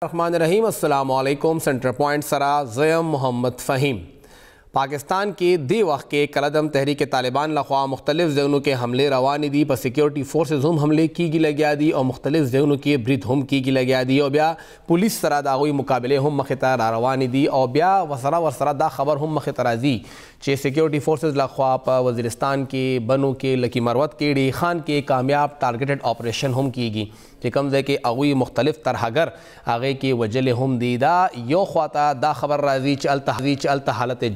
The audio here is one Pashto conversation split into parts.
الرحمن الرحیم السلام علیکم سنٹر پوائنٹ سرا زیم محمد فہیم پاکستان کے دی وقت کے کلدم تحریک طالبان لخوا مختلف ځایونو کې حملے روانې دي په سیکیورټي فورسز هم حملې کیږي لګیا دي او مختلف ځایونو کې برید هم کیږي لګیا دي او بیا پولیس سره د هغوی مقابلې هم مخې ته را روانې دي او بیا ورسره دا خبر هم مخې ته راځي چې سیکیورټي فورسز لخوا په وزیرستان کې بنو کې لکی مروت کې ډی خان کې کامیاب ټارګیټډ آپریشن هم کیږي چې کوم ځای کې هغوی مختلف ترهګر هغې کې وجلې هم دي دا یو خواته دا خبر راځي چې الته حالت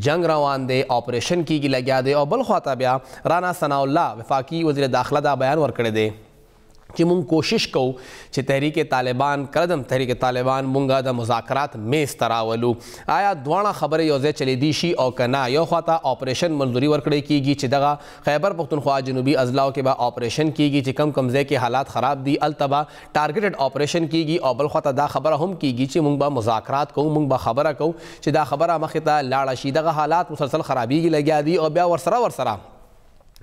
جنگ روان دی آپریشن کیږي لګیا دی او بل خواته بیا رانا ثناء الله وفاقي وزیر داخله دا بیان ورکړی دی چې مونږ کوشش کوو چې تحریک طالبان کلدم تحریک طالبان مونږه د مذاکرات میز ته راولو آیا دواړه خبرې یو ځای چلیدی شي او که نه یو خواته آپریشن منظوري ورکړی کیږي چې دغه خیبر پختونخوا جنوبي اضلاعو کې به آپریشن کیږي چې کم ځای کې حالات خراب دي هلته به ټارګیټډ آپریشن کیږي او بل خواته دا خبره هم کیږي چې مونږ به مذاکرات کوو مونږ به خبره کوو چې دا خبره مخې ته لاړه شي دغه حالات مسلسل خرابیږي لګیا دي او بیا ورسره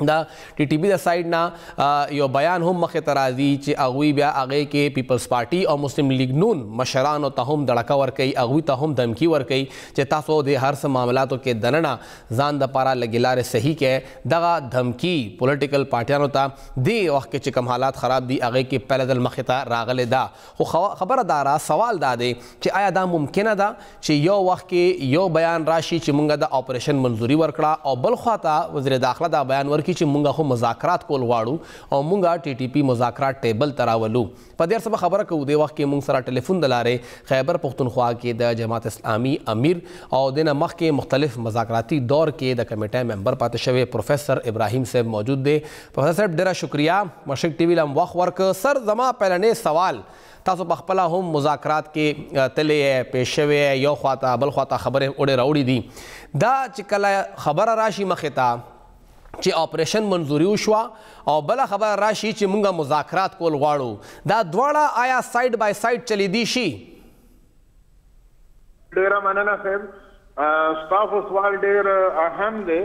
دا ټي ټي پي د سایډ نه یو بیان هم مخې ته راځي چې هغوی بیا هغې کې پیپلز پارټي او مسلم لیگ نون مشرانو ته هم دړکه ورکوي هغوی ته هم دمکي ورکوي چې تاسو د هر څه معاملاتو کې دننه ځان دپاره لږې لارې صحیح کړئ دغه دمکي پولیټیکل پارټیانو ته دې وخت کې چې کوم حالات خراب دي هغې کې پهله ځل مخې ته راغلی ده خو خبره دا را سوال دا دی چې آیا دا ممکنه ده چې یو وخت کې یو بیان راشي چې مونږ د آپریشن منظوري ورکړه او بل خواته وزیر داخله دا بیان ورکړي چې مونږه خو مذاکرات کول غواړو او مونږه ټي ټي پي مذاکرات ټیبل ته راولو په دې هر څه به خبره کوو دې وخت کې مونږ سره ټلیفون د لارې خیبر پختونخوا کې د جماعت اسلامي امیر او دنه مخکې مختلف مذاکراتی دور کې د کمیټې ممبر پاتې شوی پروفیسر ابراهیم صاحب موجود دی پروفیسر صاحب ډیره شکریہ مشرق ټي وي لم وخت ورکړ سر زما پهلنی سوال تاسو په خپله هم مذاکرات کې تللی پیش شوی یو خواته بل خواته خبرې وړې راوړې دي دا چې کله خبره راشي مخې ته چې آپریشن منظوري وشوه او بله خبره راشي چې مونږه مذاکرات کول غواړو دا دواړه آیا سایډ بای سایډ چلیدی شي ډیره مننه صاحب ستاسو سوال ډیر اهم دی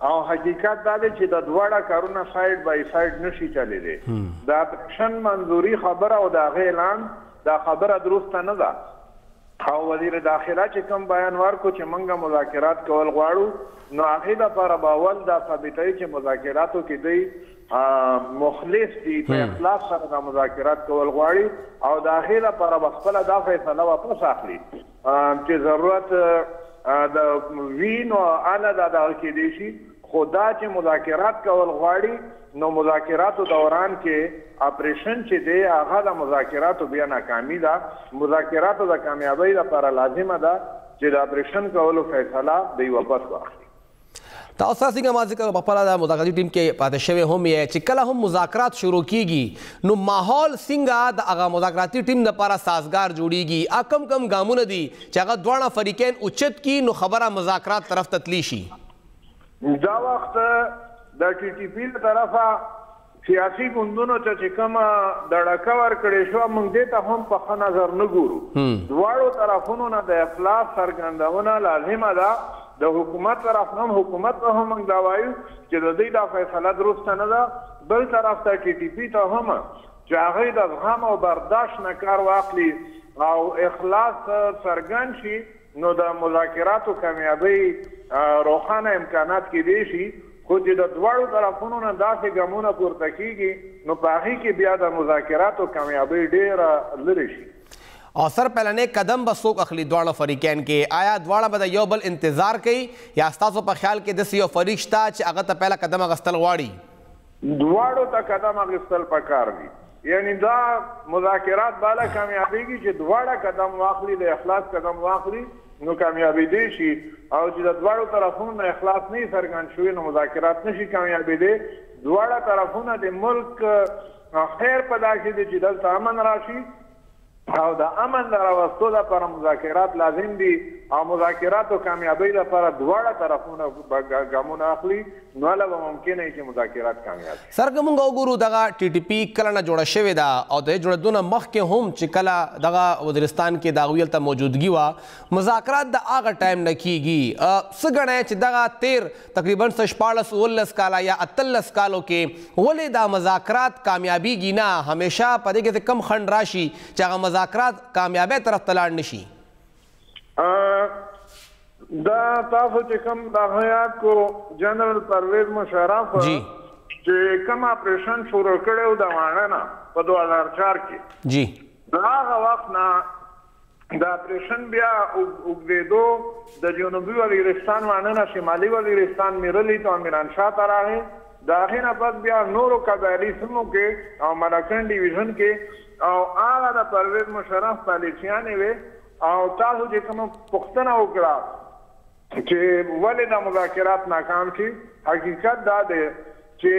او حقیقت دا دی چې د دواړه کارونه سایډ بای سایډ نشي چلیدی د آپریشن منظوري خبره او د هغې اعلان دا خبره درسته نه ده او وزیر داخله چې کوم بیان ورکړو چې موږ مذاکرات کول غواړو نو هغې دپاره به اول دا ثابتوي چې مذاکراتو کې دوی مخلص دي په اخلاص سره دا مذاکرات کول غواړي او د هغې دپاره به خپله دا فیصله واپس اخلي چې ضرورت د وي نو هله دا دغه کیدی شي خو دا چې مذاکرات کول غواړي نو مذاکراتو دوران کې آپریشن چې دی هغه د مذاکراتو بیا ناکامي ده مذاکراتو د کامیابۍ لپاره لازمه ده چې د آپریشن کولو فیصله دوی واپس واخلي تاسو څنګه ما ذکر په خپله د مذاکراتي ټیم کې پاتې شوی هم یې چې کله هم مذاکرات شروع کیږي نو ماحول څنګه د هغه مذاکراتي ټیم دپاره سازګار جوړیږي کم ګامونه دي چې هغه دواړه فریقین اوچت کي نو خبره مذاکرات طرف ته تللی شي دا وخت د ټي ټي پي له طرفه سیاسي ګوندونو ته چې کومه دړکه ورکړې شوه موږ دې ته هم په ښه نظر نه ګورو دواړو طرفونو نه د اخلاص څرګندونه لازمه ده د حکومت طرف نه هم حکومت ته هم موږ دا وایو چې د دوی دا فیصله درسته نه ده بل طرف ته ټي ټي پي ته هم چې هغوی د زغم او برداشت نه کار واخلي او اخلاص څرګند شي نو د مذاکراتو کامیابۍ روښانه امکانات کیدی شي خو چې د دواړو طرفونو نه داسې ګامونه پورته کیږي نو په هغې کې بیا د مذاکراتو کامیابۍ ډېره لرې شي او سر پهلنی قدم به څوک اخلي دواړه فریقین کې آیا دواړه به د یو بل انتظار کوي یا ستاسو په خیال کې داسې یو فریق شته چې هغه ته پهله قدم اخیستل غواړي دواړو ته قدم اخیستل پکار دي یعنی دا مذاکرات بالا کامیابیږي چې دواړه قدم واخلي د اخلاص قدم واخلي نو کامیابېدی شي او چې د دواړو طرفونو نه اخلاص نه څرګند شوي نو مذاکرات نشي کامیابېدی دواړه طرفونه د ملک خیر په دا کې دی چې دلته امن راشي او د امن د راوستو دپاره مذاکرات لازم دي او مذاکراتو کامیابۍ لپاره دواړه طرفونه ګامونه اخلي نو هله به ممکنه وي چې مذاکرات کامیاب شي سر که موږ وګورو دغه ټي ټي پي کله نه جوړه شوې ده او د جوړېدو نه مخکې هم چې کله دغه وزیرستان کې د هغوی هلته موجودګي وه مذاکرات د هغه ټایم نه کیږي څه ګڼئ چې دغه تقریبا 14 کاله یا 18 کالو کې ولې دا مذاکرات کامیابیږي نه همیشه په دې کې کم خنډ راشي چې هغه مذاکرات کامیابی طرف ته لاړ نشي؟ دا تاسو چې کوم دا یاد کو جنرال پرویز مشرف چې کوم اپریشن شروع کړو د وانه په 2004 کې جی دا هغه وخت نه دا اپریشن بیا وګړو د جنوبي وزیرستان وانه نه شمالي وزیرستان میرلی ته امیران شاه ته راغی دا غینه پس بیا نورو قبایلی سیمو کې او ملاکنډ ډیویژن کې او هغه د پرویز مشرف پالیسیانې وي او تاسو چې کوم پښتنه وکړه چې ولې د مذاکرات ناکام شي حقیقت دا دی چې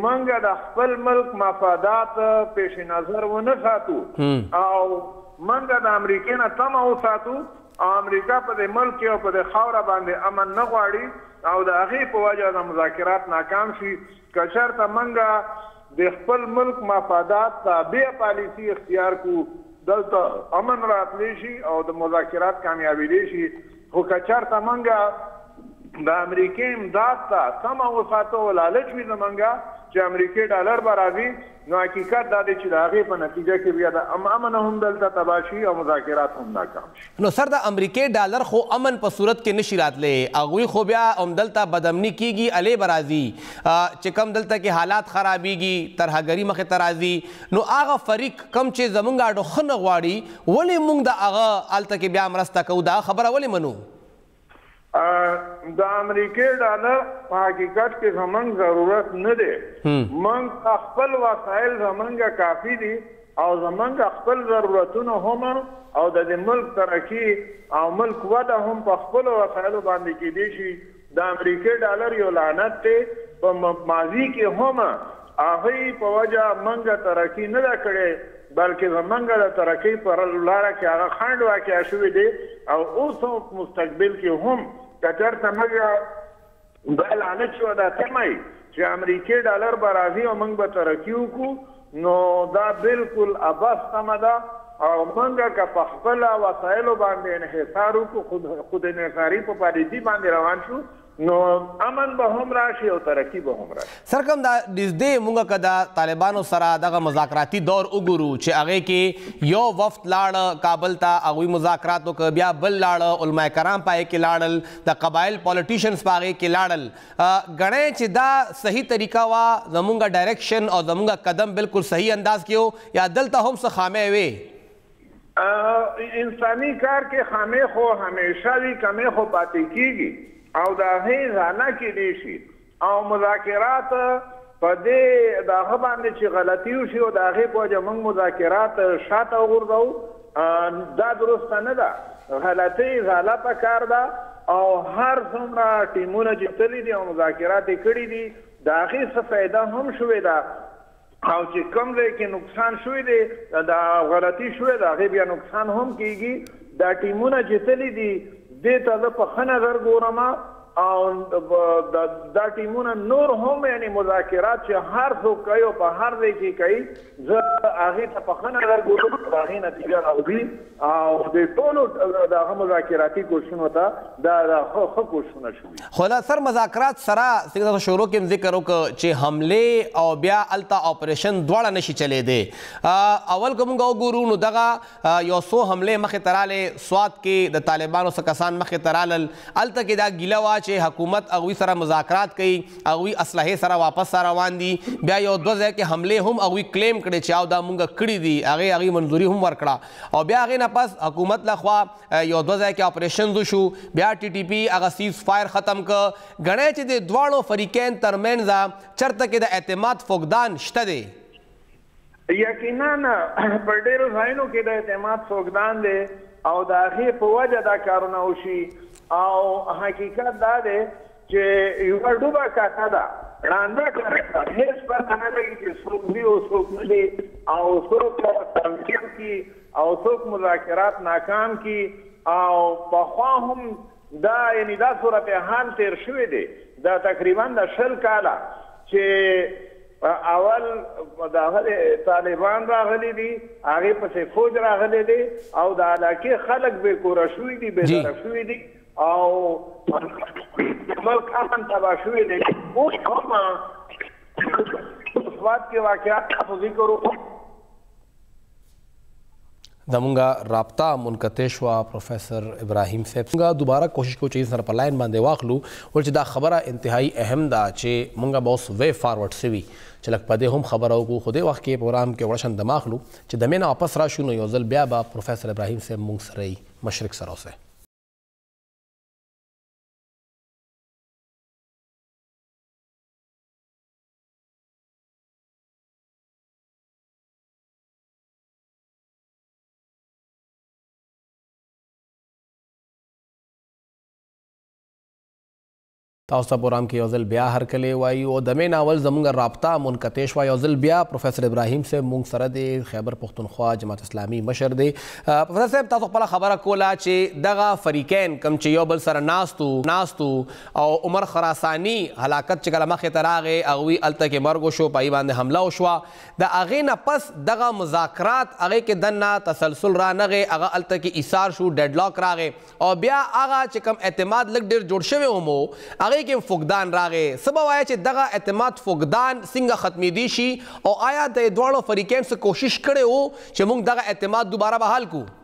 منګه د خپل ملک مفادات پیش نظر ونه ساتو او منګه د امریکا نه تمه وساتو او امریکا په دې ملک او په دې خاوره باندې امن نه غواړي او د هغې په وجه د مذاکرات ناکام شي که چېرته منګه د خپل ملک مفادات تابع پالیسي اختیار کو دلته امن راتلی شي او د مذاکرات کامیابېدی شي خو که چېرته منګه د امریکې امداد ته سمه وساتو او لالچ وي زمونږه چې امریکې ډالر به راځي نو حقیقت دا دی چې د هغې په نتیجه کې بیا د امن هم دلته تباه شي او مذاکرات هم ناکام شي. نو سر د امریکې ډالر خو امن په صورت کې نشي راتلی هغوی خو بیا هم دلته بدامني کیږي الې به راځي چې کم دلته کې حالات خرابیږي ترهګري مخې ته راځي نو هغه فریق کم چې زمونږ اډو ښه نه غواړي ولې موږ د هغه هلته کې بیا مرسته کوو دا خبره ولې منو؟ د امریکې ډالر په حقیقت کې زمونږ ضرورت نه دی موږ خپل وسایل زمونږ کافي دي او زمونږ خپل ضرورتونه هم او د ملک ترقي او ملک وده هم په خپلو وسایلو باندې کیدی شي د امریکې ډالر یو لعنت دی په ماضي کې هم هغوی په وجه موږ ترقي نه ده کړې بلکې زمونږ د ترقۍ په لاره کې هغه خنډ واقع شوی دی او اوس هم مستقبل کې هم که چېرته موږ دا لعنت شوه دا تمه چې امریکې ډالر به راځي او موږ به ترقي وکړو نو دا بالکل ابس تمه ده او موږ که په خپله وسایلو باندې انحصار وکړو خود انحصاري په پالیسي باندې روان شو نو امن به هم راشي او ترقی به هم راشي. سر کوم دا نږدې موږ که د طالبانو سره دغه مذاکراتي دور وګورو چې هغې کې یو وفد لاړه کابل ته هغوی مذاکرات وکړه بیا بل لاړه علما کرام په هغې کې لاړل د قبایل پالیټیشنز په هغې کې لاړل ګڼئ چې دا صحیح طریقه وه زمونږ ډایرکشن او زمونږ قدم بالکل صحیح انداز کې و یا دلته هم څه خامې وې؟ انساني کار کې خامې خو همیشه وي کمې خو پاتې کېږي او د هغې ځانه کیدی شي او مذاکرات په دې د هغه باندې چې غلطي وشي او د هغې په وجه موږ مذاکرات شاته وغورځوو دا درسته نه ده غلطۍ ځاله پکار ده او هر څومره ټیمونه جتلي دي او مذاکرات یې کړي دي د هغې څه فایده هم شوې ده او چې کوم ځای کې نقصان شوی دی د غلطي شوې ده هغې بیا نقصان هم کیږي دا ټیمونه جتلي دي دې ته زه په ښه نظر ګورم او دا ټیمونه نور هم یعنی مذاکرات چې هر څوک کوي او په هر ځای کې کوي زه هغې ته په ښه نظر ګورم د هغې نتیجه راوځي او د ټولو د هغه مذاکراتي کوششونو ته دا ښه کوششونه شوي. خو دا سر مذاکرات سره څنګه شروع کې هم ذکر وکړه چې حملې او بیا هلته اپریشن دواړه نشي چلیدی اول که موږ وګورو نو دغه یو څو حملې مخې ته رالې سوات کې د طالبانو څه کسان مخې ته رالل هلته کې دا ګیله وه چې حکومت هغوی سره مذاکرات کوي هغوی اسلحې سره واپس روان دي بیا یو دوه ځای کې حملې هم هغوی کلیم کړي چې او دا مونږ کړي دي هغې منظوري هم ورکړه او بیا هغې نه پس حکومت لخوا یو دوه ځای کې اپریشنز وشو بیا ټي ټي پي هغه سیز فایر ختم که ګڼئ چې د دواړو فریقین ترمنځ چرته کې د اعتماد فقدان شته دی؟ یقینا په ډېرو ځایونو کې د اعتماد فقدان دی او د هغې په وجه دا کارونه وشي او حقیقت دا دی چې یوه ډوبه کاسه ده ړانده کاسه هېڅ پته نه لګي چې څوک دي او څوک نه دي او څوک تنظیم کي او څوک مذاکرات ناکام کی او پخوا هم دا یعنی دا صورتحال تیر شوی دی دا تقریبا د 20 کاله چې اول داخل طالبان راغلي دي هغې پسې فوج راغلی دی او د علاقې خلک بې کوره شوي دي بېداره شوي دي او ملک امن تباه شوی دی اوس هم سوات کې واقعات تاسو ذکر وکړو دمونگا رابطہ منقطع شوا پروفیسر ابراہیم صاحب منگا دوبارہ کوشش کو چیز سر پر لائن باندے واخلو ولچ دا خبرہ انتہائی اہم دا چے منگا بوس وے فارورڈ سوی چلک پدے ہم خبروں کو خودے وقت کے پروگرام کے ورشن دماغلو چے دمینا واپس راشو نو یوزل بیا با پروفیسر ابراہیم صاحب منگ سرئی مشرق سروں سے تاسو پروگرام کې یوزل بیا هر کله وایي او د مین اول زمونږ رابطه منقطع شوه یوزل بیا پروفیسر ابراهیم صاحب مونږ سره دی خیبر پښتونخوا جماعت اسلامي مشر دی پروفیسر صاحب تاسو خپله خبره کوله چې دغه فریقین کم چې یو بل سره ناستو او عمر خراساني هلاکت چې کله مخې ته راغی هغوی هلته کې مرګ وشو په هغې باندې حمله وشوه د هغې نه پس دغه مذاکرات هغې کې دننه تسلسل رانغی هغه هلته کې ایثار شو ډیډ لاک راغی او بیا هغه چې کم اعتماد لږ ډېر جوړ شوی هم هغې کې فقدان راغې سبا وایي چې دغه اعتماد فقدان څنګه ختمېدی شي او آیا د دواړو فریقین څه کوشش کړی و چې موږ دغه اعتماد دوباره بحال کړو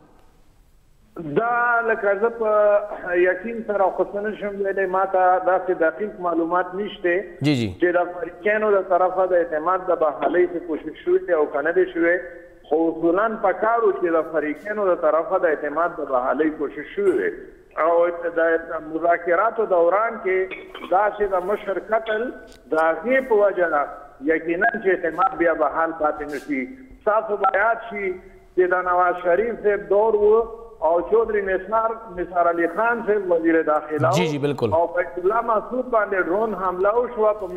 دا لکه زه په یقین سره خو څه نشم ویلی ما ته داسې دقیق معلومات نشته چې د فریقینو د طرفه د اعتماد د بحالۍ څه کوشش شوی دی او که نه دی شوی خو اصولا پکار و چې د فریقینو د طرفه د اعتماد د بحالۍ کوشش شوی دی او د مذاکراتو دوران کې داسې د مشر قتل د هغې په وجه یقینا چې اعتماد بیا بحال پاتې نه شي ستاسو به یاد شي چې د نواز شریف صاحب دور و او چودھری نثار علی خان صاحب وزیر داخله او بیت الله محسود باندې ډرون حمله وشوه په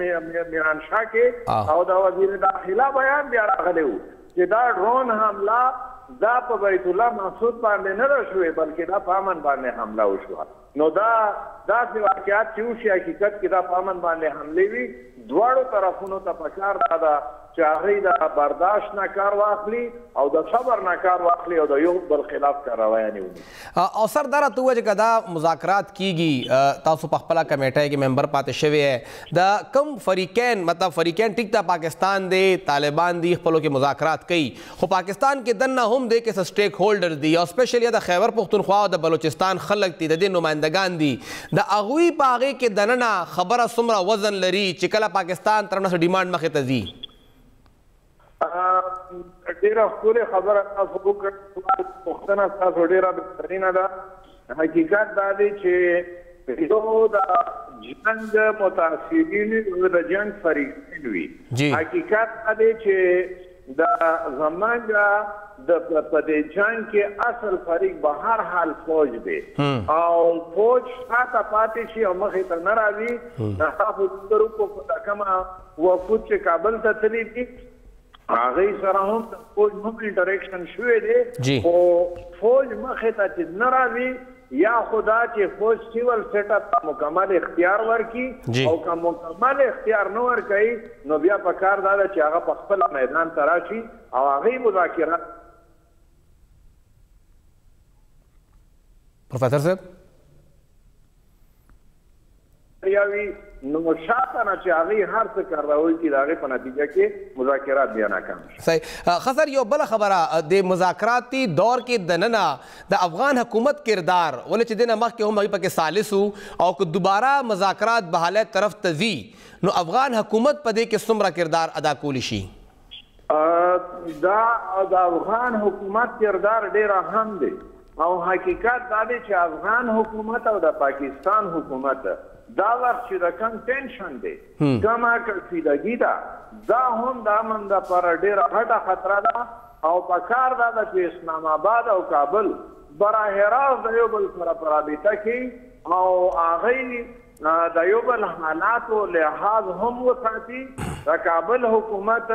میرانشاه کې او د وزیر داخله بیان بیا راغلی و چې دا ډرون حمله دا په بیت الله محسود باندې نه ده شوې بلکې دا په امن باندې حمله وشوه نو دا داسې واقعات چې وشي حقیقت کې دا په امن باندې حملې وي دواړو طرفونو ته پکار دا ده چې هغوی د برداشت نه کار واخلي او د صبر نه کار واخلي او د یو بل خلاف کاروایانې ونیسي او سر دا راته ووایه چې که دا مذاکرات کیږي تاسو په خپله کمیټۍ کې ممبر پاتې شوی یې د کم فریقین مطلب فریقین ټیک ته پاکستان دی طالبان دی خپلو کې مذاکرات کوي خو پاکستان کې دننه هم دی کې څه سټیک هولډر دي او سپیشلی د خیبر پښتونخوا او د بلوچستان خلک دي د دې نمایندګان دي د هغوی په هغې کې دننه خبره څومره وزن لري چې کله پاکستان طرف نه څه ډیمانډ مخې ته ځي ډیره ښکلې خبره تاسو وکړه پوښتنه ستاسو ډیره بهترینه ده حقیقت دا دی چې یو د جنګ متاثرین د جنګ فریقین وي حقیقت دا دی چې د زمانګه په دې جنګ کې اصل فریق به هر حال فوج دی او فوج شاته پاتې شي او مخې ته نه راځي د تاسو د کومه وفود چې کابل ته تللي دي هغوی سره هم د فوج هم انټریکشن شوی دی خو فوج مخې ته چې نه راځي یا خدا چې فوج سیول سیټ اپ ته مکمل اختیار ورکړي او که مکمل اختیار نه ورکوي نو بیا پکار دا ده چې هغه په خپله میدان ته راشي او هغوی مذاکرات پروفیسر صاحب یاوي نو شاته نه چې هغوی هر څه کاروي چې د هغې په نتیجه کې مذاکرات بیا ناکام شي صحیح خسر یو بله خبره د مذاکراتي دور کې دننه د افغان حکومت کردار ولې چې دې نه مخکې هم هغوی پکې سالس وو او که دوباره مذاکرات بحالی طرف ته ځي نو افغان حکومت په دې کې څومره کردار ادا کولی شي دا د افغان حکومت کردار ډېر اهم دی او حقیقت دا دی چې افغان حکومت او د پاکستان حکومت دا وخت چې د کم ټینشن دی کمه کشیدګي ده دا هم د امن دپاره ډېره غټه خطره ده او پکار دا ده چې اسلام آباد او کابل براه راست د یو بل سره په رابطه کې او هغوی د یو بل حالاتو لحاظ هم وساتي د کابل حکومت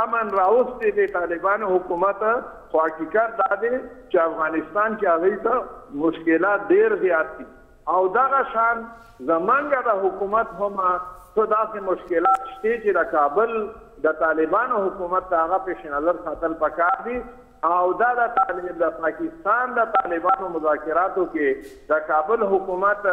امن راوستی دی طالبان حکومت خو حقیقت دا دی چې افغانستان کې هغوی ته مشکلات ډېر زیات دي او دغه شان زمانګه د حکومت هم څه داسې مشکلات شته چې د کابل د طالبانو حکومت ته هغه پیش نظر ساتل پکار دي او دا د پاکستان د طالبانو مذاکراتو کې د کابل حکومت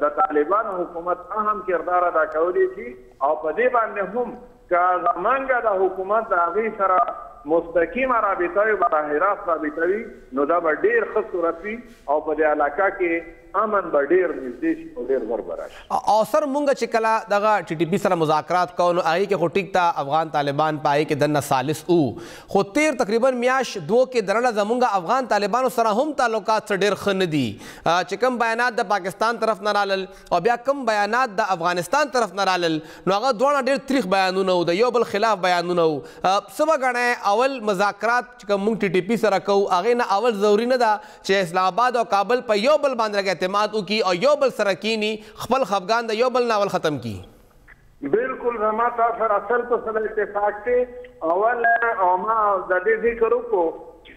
د طالبانو حکومت اهم کردار ادا کولی شي او په دې باندې هم که زمانګه د حکومت د هغوی سره مستقیمه رابطه وي براه راست رابطه وي نو دا به ډېر ښه صورت وي او په دې علاقه کې امن به ډېر نږدې شي او ډېر ژر به راشي. او سر مونږ چې کله دغه ټي ټي پي سره مذاکرات کوو نو هغې کې خو ټیک ته افغان طالبان په هغې کې دننه ثالث وو خو تیر تقریبا میاشت دوه کې دننه زمونږ افغان طالبانو سره هم تعلقات څه ډېر ښه نه دي چې کوم بیانات د پاکستان طرف نه رالل او بیا کوم بیانات د افغانستان طرف نه رالل نو هغه دواړه ډېر تریخ بیانونه وو د یو بل خلاف بیانونه وو. څه به ګڼئ اول مذاکرات چې کوم مونږ ټي ټي پي سره کوو هغې نه اول ضروري نه ده چې اسلام آباد او کابل په یو بل باندې اعتماد وکړي او یو بل سره کینی خپل خفګان د یو بل نه اول ختم کی؟ بالکل زما تا سره اصل په سره اتفاق دی. اول او ما د دې ذکر وکړو چې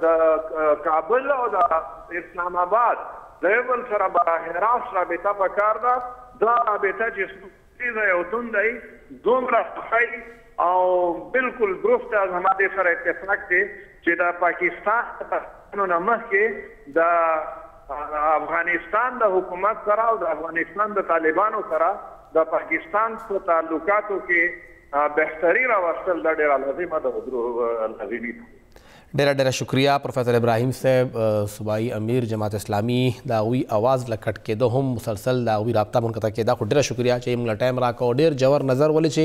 د کابل او د اسلام آباد د یو بل سره براه راست رابطه پکار ده. دا رابطه چې یو توند دی دومره ښایي او بالکل درسته زما دې سره اتفاق دی چې د پاکستان نه مخکې د افغانستان د حکومت سره او د افغانستان د طالبانو سره د پاکستان په تعلقاتو کې بهتري راوستل دا ډېره لازمه ده لازمي ده. ډیره شکریہ پروفیسر ابراهیم صاحب صوبائی امیر جماعت اسلامی د هغوی اواز لکټ کېده هم مسلسل د هغوی رابطه منقطع کېده خو ډیره شکریہ چې موږ له ټایم راکړو ډېر ژور نظر ولې چې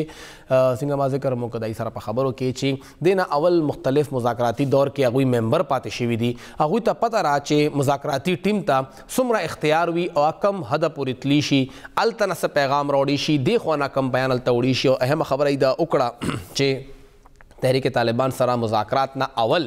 څنګه ما ذکر مو کړی سره په خبرو کې چې دې نه اول مختلف مذاکراتی دور کې هغوی ممبر پاتې شوي دي هغوی ته پته را چې مذاکراتی ټیم ته څومره اختیار وي او کم حده پورې تللی شي هلته نه څه پیغام راوړی شي دې خوا نه کم بیان هلته وړي شي او اهمه خبره یې دا وکړه چې تحریک طالبان سره مذاکرات نه اول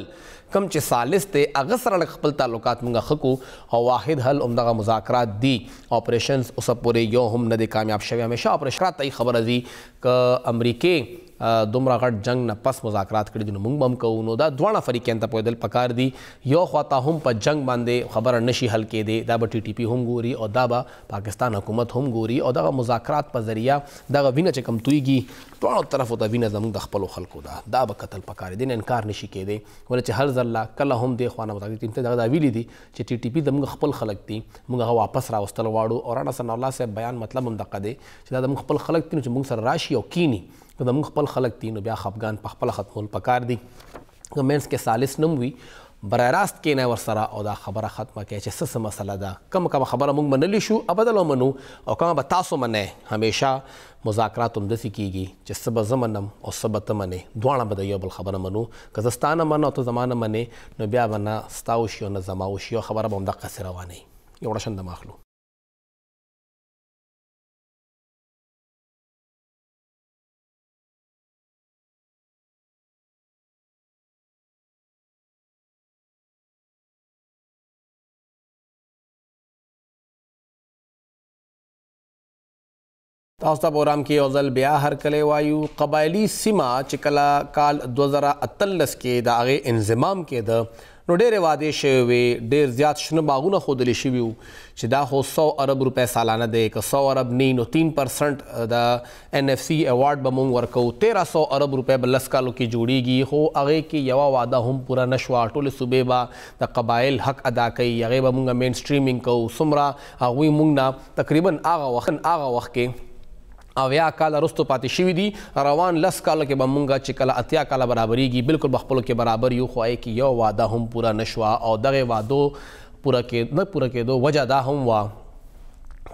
کم چې ثالث دی هغه سره خپل تعلقات مونږ ښه کړو او واحد حل همدغه مذاکرات دي. آپریشنز اوسه پورې یو هم نه دی کامیاب شوی. همیشه آپریشنات ته خبره دي که امریکې دومره غټ جنگ نه پس مذاکرات کړي دي نو موږ به هم کوو نو دا دواړه فریقین ته پوهېدل پکار دي. یو خواته هم په جنگ باندې خبره نشي حل کېدی دا به ټي ټي پي هم ګوري او دا به پاکستان حکومت هم ګوري او دغه مذاکرات په ذریعه دغه وینه چې کم تویږي دواړو طرفو ته وینه زموږ د خپلو خلکو ده دا به کتل پکار دي نه انکار نشي کېدی ولې چې هر ځله کله هم دې خوا نه مذاکرې ټیم ته دغه دا ویلي دي چې ټي ټي پي زموږ خپل خلک دي موږ هغه واپس راوستل غواړو او رانا ثناء الله صاحب بیان مطلب هم دغه دی چې دا زموږ خپل خلک دي نو چې موږ سره راشي او کینی که زموږ خپل خلک دي نو بیا خفګان په خپله ختمول پکار دي. که منځ کې ثالث نه وي برای راست کېنئ ورسره او دا خبره ختمه کړئ چې څه مسله ده کومه خبره موږ منلی شو ابدل ومنو او کومه به تاسو منئ. همیشه مذاکرات هم داسې کېږي چې څه به زه منم او څه به ته منې دواړه به د یو بل خبره منو. که زه ستا نه منم او ته زما نه منې نو بیا به نه ستا وشي او نه زما وشي او خبره به همدقسې روانه وي. یو وړه شنده ماخلو. تاسو ته پروګرام کې یو ځل بیا هرکلی وایو. قبایلي سیمه چې کله کال 2018 کې د هغې انضمام کېده نو ډېرې وعدې شوې وې ډېر زیات شنه باغونه ښودلی شوي وو چې دا خو 100 ارب روپۍ سالانه دی که 100 ارب نه نو 3% د NFC ایوارډ به مونږ ورکوو 1300 ارب روپۍ به 10 کالو کې جوړیږي خو هغې کې یوه وعده هم پوره نه شوه. ټولې صوبې به د قبایل حق ادا کوي هغې به مونږ مین سټریمینګ کوو څومره هغوی مونږ نه تقریبا هغه وخت کې اویا کاله رستو پاتې شوي دي روان 10 کالو کې به مونږ چې کله 80 کاله برابریږي بالکل به خپلو کې برابر یو خو هغې کې یو واده هم پوره نه شوه او دغې وعدو نه پوره کېدو وجه دا هم وه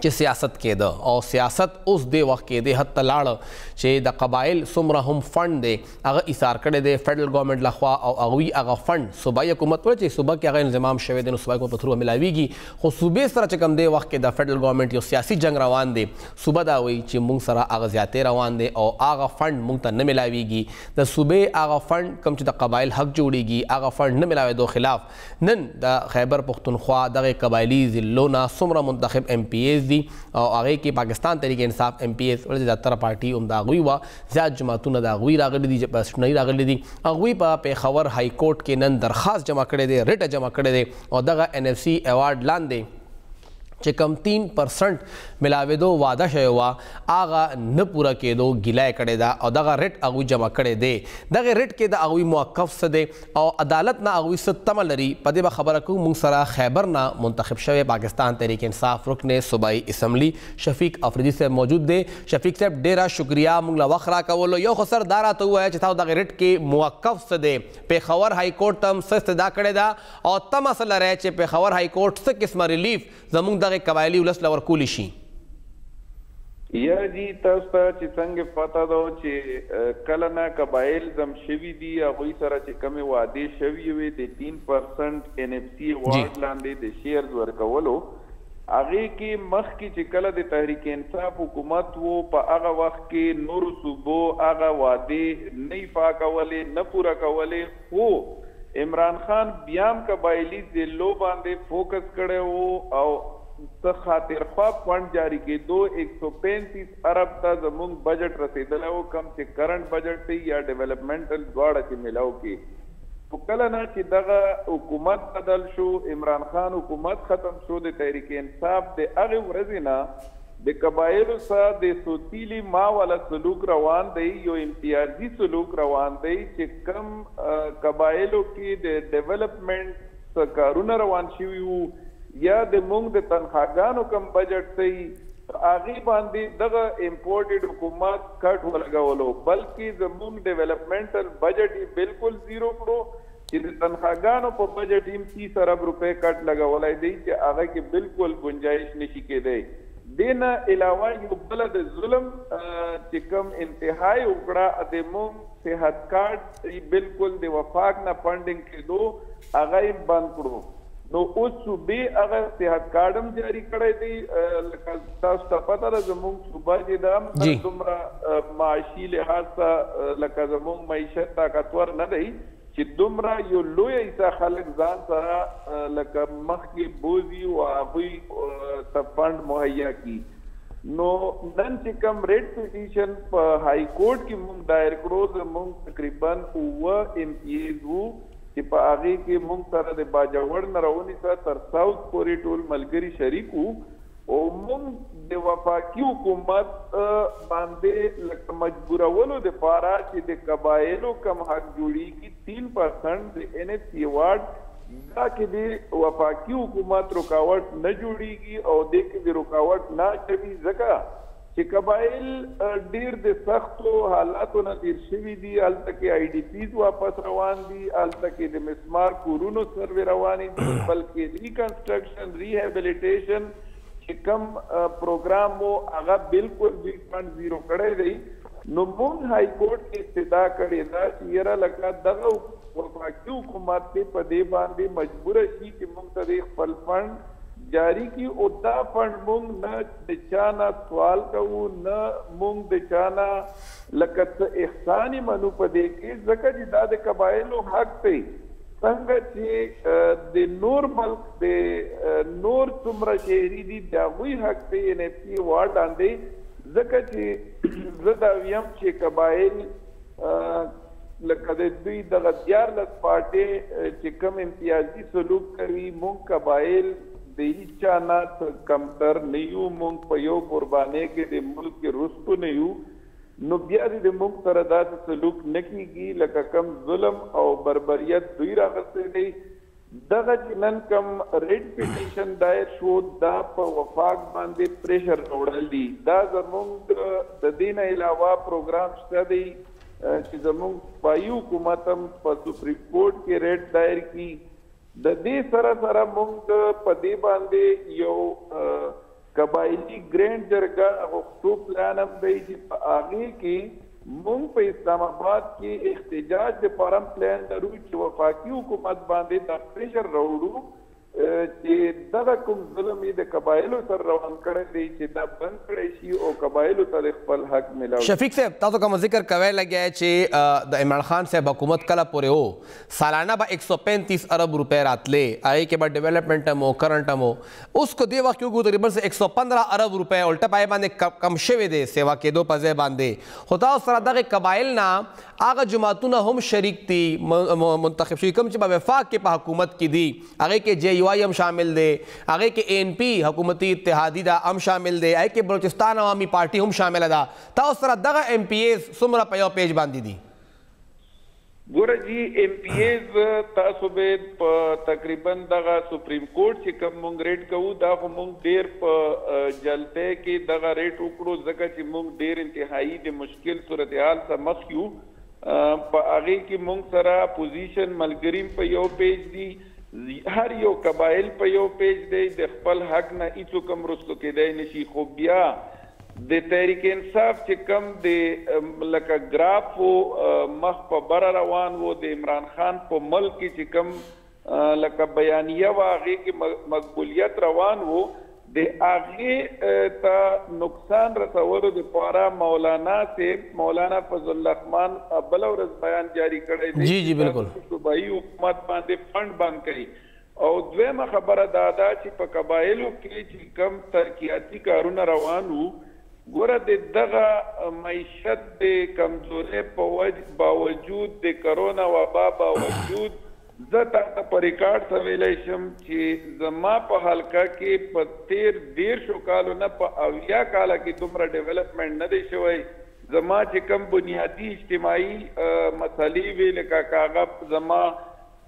چې سیاست کېده او سیاست اوس دې وخت کې دې حد ته لاړه چې د قبایل څومره هم فنډ دی هغه ایثار کړی دی فیډرل ګورنمنټ لخوا او هغوی هغه فنډ صوبایي حکومت ولې چې صوبه کې هغه انضمام شوی دی نو صوبایي حکومت په تھرو میلاویږي خو صوبې سره چې کوم دې وخت کې د فیډرل ګورنمنټ یو سیاسي جنګ روان دی صوبه دا وایي چې موږ سره هغه زیاتې روان دی او هغه فنډ موږ ته نه میلاویږي د صوبې هغه فنډ کوم چې د قبایل حق جوړیږي هغه فنډ نه میلاوېدو خلاف نن د خیبر پښتونخوا دغې قبایلي ضلعو نه څومره منتخب MPAs دي او هغې کې پاکستان تحریک انصاف MPAs ولې زیاتره پارټي هم د هغوی وه زیات جماعتونه د هغوی راغلي دي پسټنۍ راغلي دي هغوی په پېښور های کورټ کې نن درخواست جمع کړی دی ریټه جمع کړی دی او دغه NFC ایوارډ لاندې چې کم 3% ملاوېدو واده شوی وه هغه نه پوره کېدو ګیله یې کړې ده او دغه ریټ هغوی جمع کړی دی. دغې ریټ کې د هغوی موقف څه دی او عدالت نه هغوی څه تمه لري، په دې به خبره کوو. موږ سره خیبر نه منتخب شوی پاکستان تحریک انصاف رکن صوبائی اسمبلی شفیق افریدي صاحب موجود دی. شفیق صاحب ډېره شکریه موږ له وخت راکولو. یو خو سر دا راته ووایه چې تاسو دغې ریټ کې موقف څه دی، پېښور های کورټ ته هم څه استدعا کړې ده او تمه څه لرئ چې پېښور های کورټ څه قسمه ریلیف زموږ دغه قبایلي ولس له ورکولی شي؟ یا جی تاسو ته چې څنګه پته ده چې کله نه قبایل زم شوي دي هغوی سره چې کومې وعدې شوي وې د 3% NFC وارډ لاندې د شیرز ورکولو، هغې کې مخکې چې کله د تحریک انصاف حکومت و په هغه وخت کې نورو صوبو هغه وعدې نه ایفا کولې نه پوره کولې، خو عمران خان بیا هم قبایلي ضلعو باندې فوکس کړی و او څه خاطر خواه فنډ جاری کېدو 135 ارب ته زموږ بجټ رسېدلی و، کم چې کرنټ بجټ دی یا ډیولپمنټل دواړه چې میلاو کې. خو کله نه چې دغه حکومت بدل شو، عمران خان حکومت ختم شو، د تحریک انصاف د هغې ورځې نه د قبایلو سره د سوتیلي ما والا سلوک روان دی، یو امتیازي سلوک روان دی چې کم قبایلو کې د ډیولپمنټ کارونه روان شوي وو یا د مونږ د تنخواګانو کم بجټ دی هغې باندې دغه امپورټډ حکومت کټ ولګولو، بلکې زموږ ډیولپمنټل بجټ یې بالکل زیرو کړو چې د تنخواګانو په بجټ یې 30 ارب روپۍ کټ لګولی دی چې هغه کې بالکل گنجایش نشي کېدی. دې نه علاوه یو بله د ظلم چې کوم انتهای وکړه د مونږ صحت کارډ بالکل د وفاق نه فنډینګ کېدو هغه یې بند کړو. نو اوس صوبې هغه صحت کارډ هم جاري کړی دی، لکه تاسو ته پته ده زموږ صوبه چې ده هم دومره معاشي لحاظ ته لکه زموږ معیشت طاقتور نه دی چې دومره یو لویه حصه خلک ځان سره لکه مخکې بوځي او هغوی ته فنډ مهیا کړي. نو نن چې کوم ریټ پټیشن په های کورټ کې موږ دایر کړو، زموږ تقریبا 9 MPAs وو چې په هغې کې موږ سره د باجوړ نه راونیسه تر ساوث پورې ټول ملګري شریک وو او موږ د وفاقي حکومت باندې لکه مجبورولو دپاره چې د قبایلو کم حق جوړیږي 3% د NFC وارډ دا کې د وفاقي حکومت رکاوټ نه جوړیږي او دې کې د رکاوټ نه اچوي ځکه چې قبایل ډیر د سختو حالاتو نه تیر شوي دي. هلته کې IDPs واپس روان دي، هلته کې د مسمار کورونو سروې روانې دي، بلکې ریکنسټرکشن ریهیبلیټیشن چې کم پروګرام و هغه بالکل دوی فنډ زیرو کړی دی. نو مونږ های کورټ کې استدعا کړې ده چې یاره لکه دغه وفاقي حکومت دی په دې باندې مجبوره شي چې مونږ ته د خپل فنډ جاری کی او دا فنډ مونږ نه د چا نه سوال کوو، نه مونږ د چا نه لکه څه احسان یې منو په دې کې، ځکه چې دا د قبایلو حق دی. څنګه چې د نور ملک د نور څومره شهري دي د هغوی حق دی NFC وارډ لاندې، ځکه چې زه دا ویم چې قبایل لکه د دوی دغه 14 پارټۍ چې کوم امتیازي سلوک کوي، مونږ قبایل د هیڅ چا نه کمتر نه یو، مونږ په یو قربانۍ کې د ملک کې رستو نه یو. نو بیا د مونږ سره داسې سلوک نه کېږي لکه کم ظلم او بربریت دوی راغستی دی. دغه چې نن کم ریټ پټیشن دایر شو دا په وفاق باندې پریشر راوړل دي. دا زموږ د دې نه علاوه پروګرام شته دی چې زموږ پایي حکومت هم په سپریم کورټ کې ریټ دایر کړي. د دې سره سره موږ په دې باندې یو قبایلي ګرینډ جرګه غوښتو پلان هم دی چې په هغې کې موږ په اسلام آباد کې احتجاج دپاره هم پلان لرو چې وفاقي حکومت باندې دا پریشر راوړو چې دغه کوم ظلم یې د قبایلو سره روان کړی دی چې دا بند کړی شي او قبایلو ته خپل حق ملاو. شفیق صاحب تاسو کوم ذکر کوی لګیا چې د عمران خان صاحب حکومت کله پورې و سالانه به 135 ارب روپۍ راتلې، هغې کې به ډیولپمنټ هم و کرنټ هم و. اوس کو دې وخت کې وګورو تقریبا 115 ارب روپۍ الټه پای باندې کم شوی دی سیوا کېدو په ځای باندې. خو تاسو سره دغه قبایل نه هغه جماعتونه هم شریک دي منتخب شوي کوم چې په وفاق کې په حکومت کې دي، هغې کې JUI هم شامل دی هغه کې ANP حکومتي اتحادی دا هم شامل دی هغه کې بلوچستان عوامي پارټي هم شامل ده تاسو سره دغه MPAs څومره په یو پیج باندې دي ګوره جی MPAs تاسو به په تقریبا دغه سپریم کورټ چې کوم مونږ ریټ کوو دا خو مونږ ډیر په جلته کې دغه ریټ وکړو ځکه چې مونږ ډیر انتهایی د مشکل صورتحال سره مخ یو په هغه کې مونږ سره پوزیشن ملګریم په یو پیج دی هر یو قبایل په یو پیج دی د خپل حق نه هیڅ کوم رسو کېدای نشي خو بیا د تحریک انصاف چې کم د لکه ګراف مخ په بر روان وو د عمران خان په ملک چې کم لکه بیانیه و هغه کې مقبولیت روان وو د هغه ته نقصان رسولو لپاره مولانا فضل الرحمن بل ورځ بیان جاری کړی دی جی بالکل صوبایي حکومت باندې فند بند کړي او دویمه خبره دا ده چې په قبایلو کې چې کم ترقیاتي کارونه روان وو ګوره د دغه معیشت د کمزورۍ په باوجود د کرونا وبا باوجود زه تاسو په ریکارډ څه ویلی شم چې زما په حلقه کې په تیر 13 کالو نه په 80 کاله کې دومره ډیولپمنټ نه دی شوی زما چې کوم بنیادی اجتماعي مسلې وی لکه هغه زما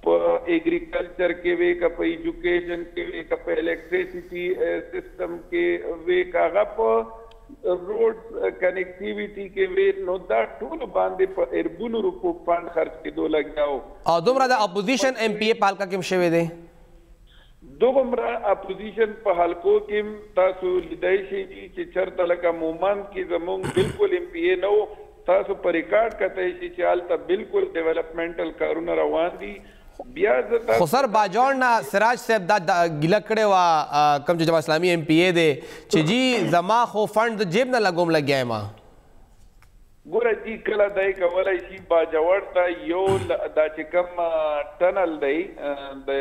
په ایگریکلچر کې وی که په ایجوکیشن کې وی که په الیکټریسټي سیستم کې وی که هغه په روډ کنیکټیویټي کې وی نو دا ټول باندې په اربونو روپو فند خرچ کېدو لګیاو او دومره د اپوزیشن MPA په حلقه کې شوی دی دومره اپوزیشن په حلقو کې تاسو لیدای شئ چې چرته لکه مومند کې زمونږ بالکل MPA نو تاسو په ریکارډ کته شئ چې حالته بالکل ډیولپمنټل کارونه روان دي بیا خو سر باجوړ نه سراج صاحب دا ګیله کړې وه کوم چې جماعت اسلامي MPA دی چې جی زما خو فنډ د جیب نه لګوم لګیا ما ګوره جی کله دی کولی شي باجوړ ته یو دا چې کوم ټنل دی د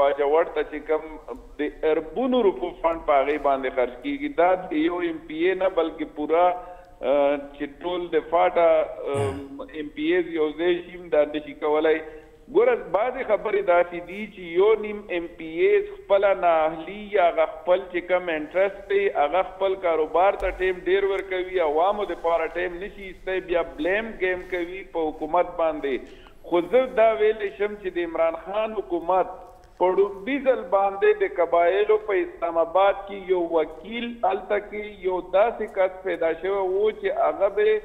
باجوړ ته چې کوم د اربونو روپو فنډ په هغې باندې خرچ کېږي دا د یو MPA نه بلکې پوره چې ټول د فاټه MPAs یو ځای شي دا نشي کولی ګوره بعضې خبرې داسې دي چې یو نیم MPAs خپله نااهلي یا هغه خپل چې کوم انټرسټ دی هغه خپل کاروبار ته ټایم ډېر ورکوي عوامو دپاره ټایم نشي ایستی بیا بلیم گیم کوي په حکومت باندې خو زه دا ویلی شم چې د عمران خان حکومت په ډومبي ځل باندې د قبایلو په اسلام آباد کې یو وکیل هلته کې یو داسې کس پیدا شوی و چې هغه به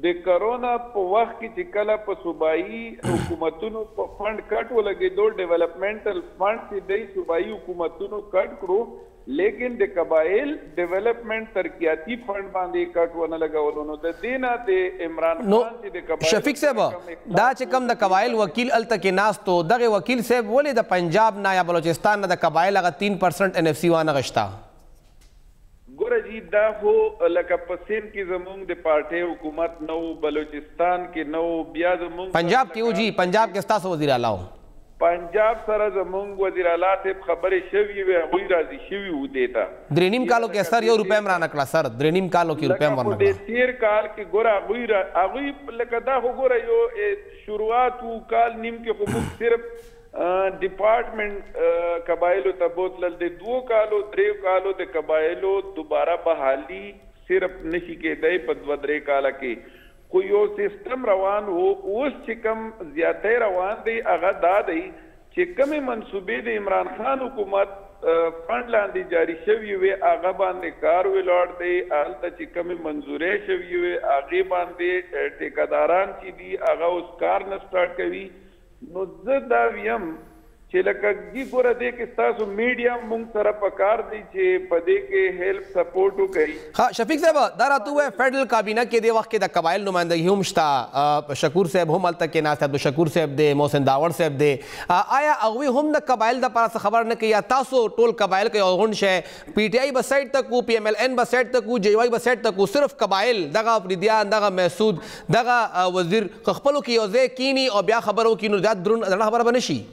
د کرونا په وخت کې چې کله په صوبایي حکومتونو په فند کټ ولګېدو ډیولپمنټل فند چې دی صوبایي حکومتونو کټ کړو لیکن د قبایل ډیولپمنټ ترقیاتي فند باندې کټ ونه لګولو نو د دې نه د عمران خان چې د قبایل شفیق صاحب دا چې کوم د قبایل وکیل هلته کې ناست و دغه وکیل صاحب ولې د پنجاب نه یا بلوچستان نه د قبایل هغه 3% NFC وانغشته ګوره جی دا خو لکه په سند کې زمونږ د پارټۍ حکومت نو بلوچستان کې نو بیا زمونږ پنجاب کې و جی پنجاب کې ستاسو وزیر اعلی و پنجاب سره زمونږ وزیر اعلی صاحب خبرې شوي وې هغوی راضي شوي وو دې ته 3.5 کالو کې سر 1 روپۍ هم رانه کړه سر 3.5 کالو کې روپۍ هم ورنه کړه د تیر کال کې ګوره هغوی لکه دا خو ګوره یو شروعات و کال نیم کې خو موږ صرف ډپارټمنټ قبایلو ته بوتلل د 2 کالو 3 کالو د قبایلو دوباره بحالي صرف نشي کېدی په 2-3 کاله کې خو یو سیستم روان وو اوس چې کوم زیاتی روان دی هغه دا دی چې کومې منصوبې د عمران خان حکومت فنډ لاندې جاری شوي وې هغه باندې کار ولاړ دی هلته چې کومې منظورۍ شوي وې هغې باندې ټیکهداران چې دي هغه اوس کار نه سټارټ کوي نو زه دا ویم چې لکه جی ګوره دې کې ستاسو میډیا مونږ سره پکار دی چې په دې کې هیلپ سپورټ وکړي ها شفیق صاحب دا راته ووایه فیډرل کابینه کې دې وخت کې د قبایل نمایندګي هم شته شکور صاحب هم هلته کې ناست عبدالشکور صاحب دی محسن داوړ صاحب دی آیا هغوی هم د قبایل دپاره څه خبر نه کوي یا تاسو ټول قبایل کې یو غونډ شی PTI به سایډ ته کو PMLN به سایډ ته کو JUI به سایډ ته کو صرف قبایل دغه افریدیان دغه محسود دغه وزیر خپلو کې یو ځای کینی او بیا خبرو کینی نو زیات درنه خبره به نه شي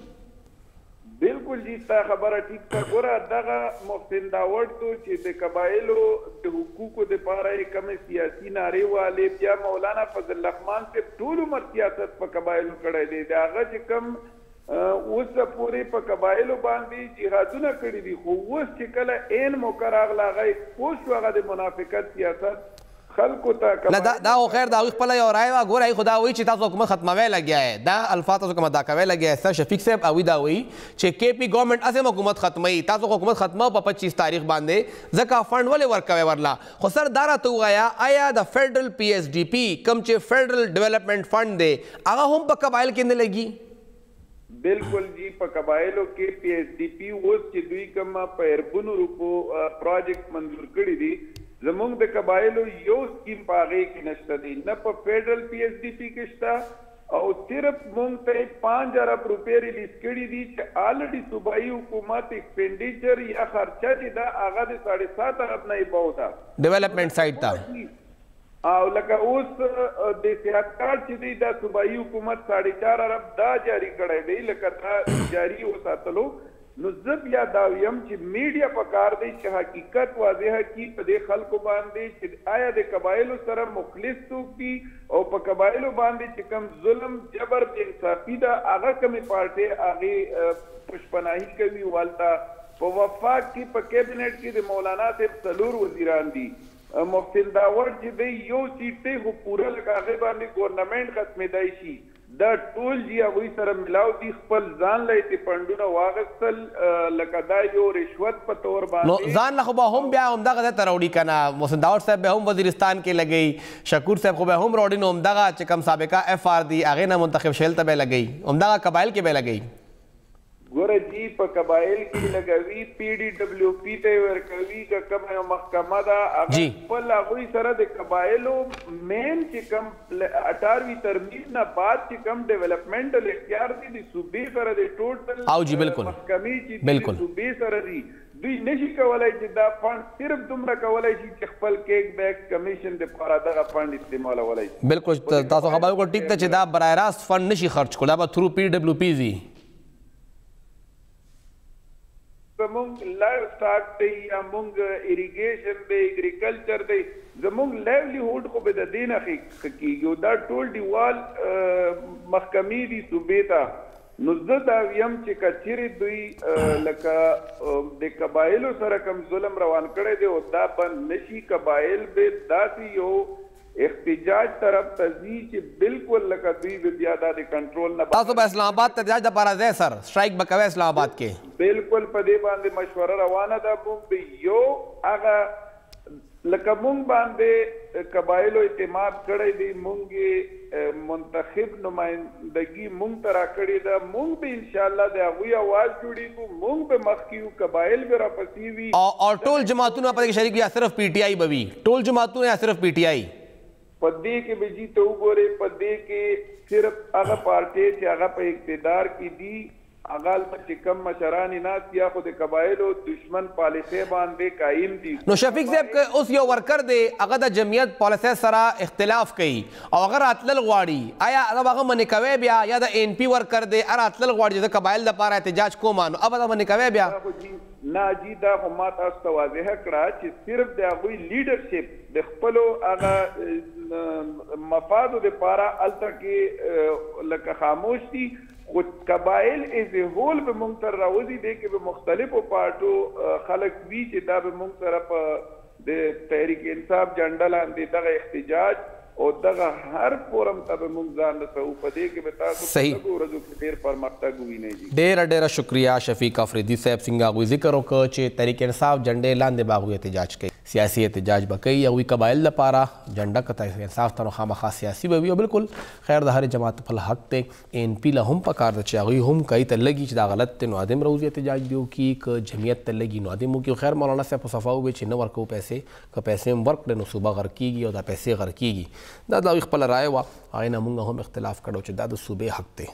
بالکل جی ستا خبره ټیک ده ګوره دغه محسن داوړ تو چې د قبایلو د حقوقو دپاره یې کومې سیاسي نارې والې بیا مولانا فضل الرحمن صاحب ټول عمر سیاست په قبایلو کړی دی د هغه چې کوم اوس پورې په قبایلو باندې جهادونه کړي دي، خو اوس چې کله عین موقع راغله هغه پوه شو هغه د منافقت سیاست خلکو ته نه دا خو خیر دا خپل یو رائے وا ګورای خدا وی چې تاسو حکومت ختموي لګیا ہے دا الفاظ تاسو کوم دا کوي لګیا ہے شفیق صاحب او دا وی چې کے پی گورنمنت اسه حکومت ختمي تاسو حکومت ختمو په 25 تاریخ باندې ځکه فند ولې ورکوي ورلا خو سر دارا تو غیا آیا د فیډرل پی ایس ډی پی کم چې فیډرل ډیولپمنٹ فند دی هغه هم په قبایل کې نه لګي بالکل جی په قبایلو کې پی ایس ډی پی اوس چې دوی کوم په اربونو روپو پروجیکټ منظور کړی دي زمونږ د قبایلو یو سکیم په هغې کې نشته دی نه په فیډرل پی ایس ډي پي کې شته او صرف مونږ ته 5 ارب روپۍ ریلیز کړي دي چې آلریډي صوبایي حکومت ایکسپینډیچر یا خرچه چې ده هغه د 7.5 ارب نه یې باو ده ډیولپمنٹ سایډ ته او لکه اوس د صحت کارت چې دی دا صوبایي حکومت 4.5 ارب دا جاری کړی دی لکه دا جاری وساتلو نو زه بیا دا ویم چې میډیا پکار دی چې حقیقت واضح کړي په دې خلکو باندې چې آیا د قبایلو سره مخلص څوک دي او په قبایلو باندې چې کوم ظلم جبر بې انصافي ده هغه کومې پارټۍ هغې پشپناهي کوي والته په وفاق کې په کیبنټ کې د مولانا صاحب 4 وزیران دي محسن داور چې دی یو سیټ دی خو پوره لکه هغې باندې ګورنمنټ ختمېدای شي دا ټول جی هغوی سره ملاو دي خپل ځان له یې پنډونه واغستل لکه دا یو رشوت په طور باندې نو ځان له خو به هم بیا همدغه ځای ته راوړي که نه محسن داور صاحب به هم وزیرستان کې لګوي شکور صاحب خو به هم راوړي نو همدغه چې کوم سابقه اف آر دي هغې نه منتخب شویل ته به یې لګوي همدغه قبایل کې به یې لګوي ګوره جی په قبایل کې لګوي پی ډي ډبلیو پی ته ورکوي که کومه محکمه ده هغه خپل هغوی سره د قبایلو مین چې کوم 18وی ترمیم نه بعد چې کوم ډیولپمنټل اختیار دي د صوبې سره د ټوټل او جی بالکل محکمې چې د صوبې سره دي دوی نشي کولای چې دا فند صرف دومره کولای شي چې خپل کیک بیک کمیشن دپاره دغه فند استعمالولی شي بالکل تاسو خبرې وکړو ټیک ده چې دا برای راست فند نشي خرچ کول دا به تھرو پی ډبلیو پی ځي زمونږ لایف سټاک دی یا مونږ اریګیشن دی اګریکلچر دی زمونږ لایولیهوډ خو به د دې نه ښه کېږي او دا ټول دیوال محکمې دي صوبې ته نو زه دا ویم چې که چیرې دوی لکه د قبایلو سره کوم ظلم روان کړی دی او دا بند نشي قبایل به داسې یو احتجاج طرف ته ځي چې بالکل لکه دوی به بیا دا د کنټرول نه تاسو به اسلام آباد ته احتجاج دپاره ځئ سر سټرایک به کوئ اسلام آباد کې بالکل په دې باندې مشوره روانه ده مونږ به یو هغه لکه مونږ باندې قبایلو اعتماد کړی دی مونږ منتخب نمائندګي مونږ ته راکړې ده مونږ به انشاءالله د هغوی اواز جوړېږو مونږ به مخکې یو قبایل به راپسې وي او ټول جماعتونه په دې کې شریک یا صرف پی ټي آی به وي ټول جماعتونه یا صرف پی ټي آی په دې کې به جی ته وګورې په دې کې صرف هغه پارټۍ چې هغه په اقتدار کې دي هغه هلته چې کوم مشران یې ناست یا خو د قبایلو دشمن پالیسۍ باندې قایم دي نو شفیق صاحب که اوس یو ورکر دی هغه د جمعیت پالیسۍ سره اختلاف کوي او هغه راتلل غواړي آیا هغه به هغه منې کوی بیا یا د این پي ورکر دی راتلل غواړي چې د قبایل دپاره احتجاج کوم نو اب به منې کوی بیا نه جی دا خو ما تاسو ته واضحه کړه چې صرف د هغوی لیډرشپ د خپلو هغه مفادو دپاره هلته کې لکه خاموش دي خو قبایل ایز ا هول به مونږ تر راوځي دی کې به مختلفو پارټو خلک وي چې دا به مونږ سره په د تحریک انصاف جنډه لاندې دغه احتجاج او دغه هر فورم ته به مونږ ځان رسوو په دې کې به تاسو په دغو ورځو کې ډېر پرمختګ ووینئ جي ډېره ډېره شکریه شفیق افریدي صاحب څنګه هغوی ذکر وکړ چې تحریک انصاف جنډې لاندې به هغوی احتجاج کوي سیاسي احتجاج به کوي هغوی قبایل لپاره جنډه که تحریک انصاف ته نو خامخا سیاسي به وي او بالکل خیر د هرې جماعت خپل حق دی این پي له هم پکار ده چې هغوی هم کوي ته لګي چې دا غلط دی نو ادم روزي احتجاج دی وکړي که جمعیت ته لګي نو ادم وکړي خیر مولانا صاحب په صفا وویل چې نه ورکوو پیسې که پیسې هم ورکړې نو صوبه غر کېږي او دا پیسې غر کېږي دا د هغوی خپله رایه وه هغې نه موږ هم اختلاف کړی چې دا د صوبې حق دی